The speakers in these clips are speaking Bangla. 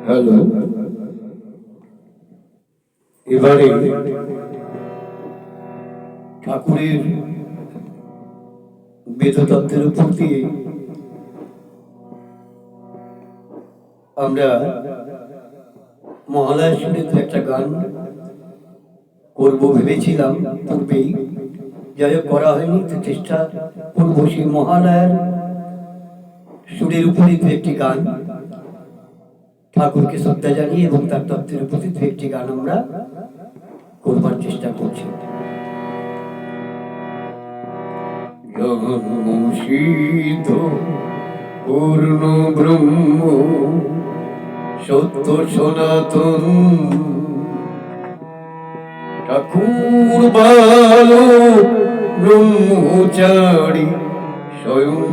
হ্যালো, এবারে ঠাকুরের বেদতত্ত্বের উপর দিয়ে আমরা মহালয়া সুরের একটা গান করবো ভেবেছিলাম পূর্বেই, যাই হোক করা হয়নি, তো চেষ্টা করবো সেই মহালয়ার সুরের উপরে দু একটি গান ঠাকুরকে শ্রদ্ধা জানিয়ে এবং তার তত্ত্বের উপরে দু একটি গান আমরা করবার চেষ্টা করছি। জন্মসিদ্ধ পূর্ণ ব্রহ্ম সত্য সনাতন ঠাকুর বালো ব্রহ্মচারী স্বয়ং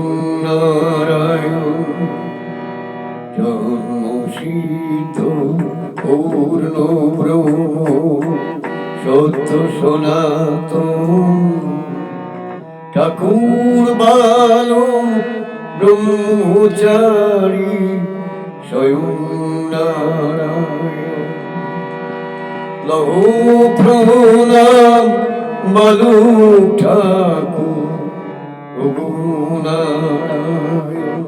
নারায়ণ। জন্মসিদ্ধ পূর্ণ ব্রহ্ম সত্য সনাতন ঠাকুর বালো ব্রহ্মচারী স্বয়ং নারায়ণ। লহ প্রণাম বলো ঠাকুর নারায়ণ।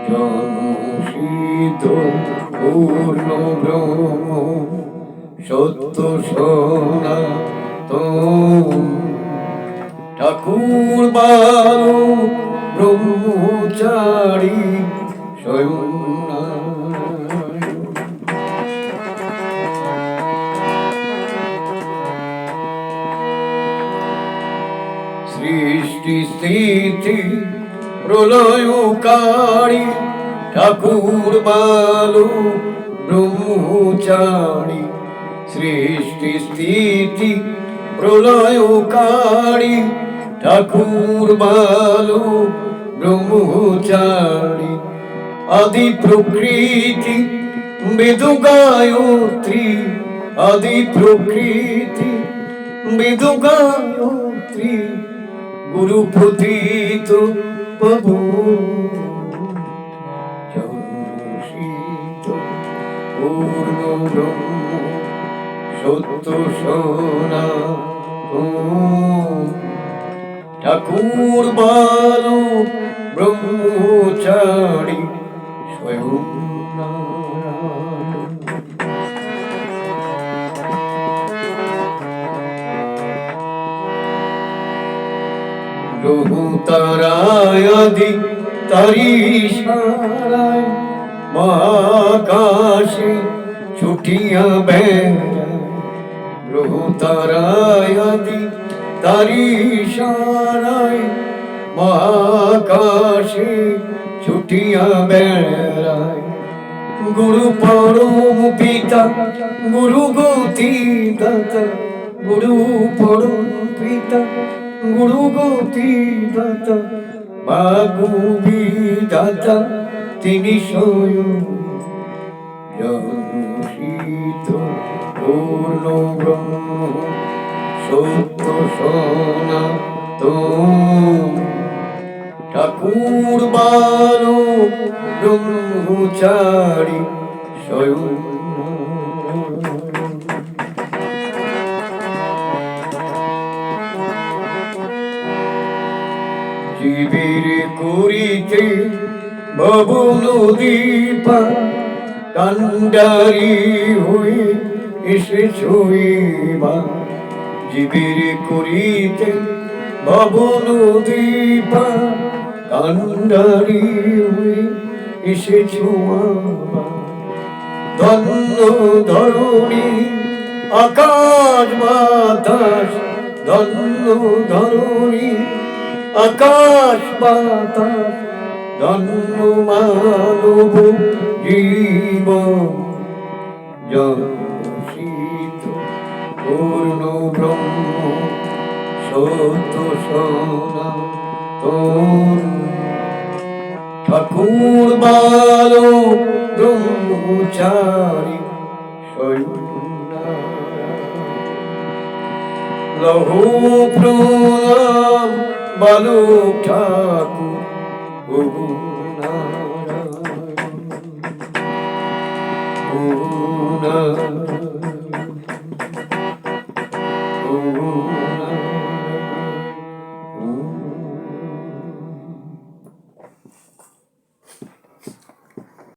জন্মসিদ্ধ পূর্ণ ব্রহ্ম সত্য সনাতন ঠাকুর বালো ব্রহ্মচারী স্বয়ং নারায়ণ। সৃষ্টি স্থিতি প্রলয়কারী ঠাকুর বালো ব্রহ্মচারী। সৃষ্টি স্থিতি প্রলয়কারী ঠাকুর বালো ব্রহ্মচারী। আদি প্রকৃতি বেদু গায়ত্রী, আদি প্রকৃতি বেদু গায়ত্রী গুরু প্রতীত প্রভু। জন্মসিদ্ধ পূর্ণ ব্রহ্ম সত্য সনাতন ঠাকুর বালো ব্রহ্মচারী স্বয়ং নারায়ণ। গ্রহ তারায় আদি তারি সারায় মহাকাশে ছুটিয়া বেড়ায়। গ্রহ তারায় আদি তারি সারায় মহাকাশে ছুটিয়া বেড়ায়। গুরু পরম পিতা গুরু গতি দাতা, গুরু পরম পিতা গুরু গতি দাতা বাগু বিধাতা তিনি স্বয়ং। জন্মসিদ্ধ পূর্ণ ব্রহ্ম সত্য সনাতন ঠাকুর বালো ব্রহ্মচারী স্বয়ং। জীবের করিতে ভব নদী পার কান্ডারি হয়ে এসেছো এবার। জীবের করিতে ভব নদী পার কান্ডারি হয়ে এসেছো আবার। ধন্য ধরণী আকাশ বাতাস, ধন্য ধরণী আকাশ বাতাস, ধন্য মানব জীবন। জন্মসিদ্ধ পূর্ণ ব্রহ্ম সত্য সনাতন ঠাকুর বালো ব্রহ্মচারী স্বয়ং নারায়ণ। লহ প্রণাম বলো ঠাকুর নারায়ণ। করুণা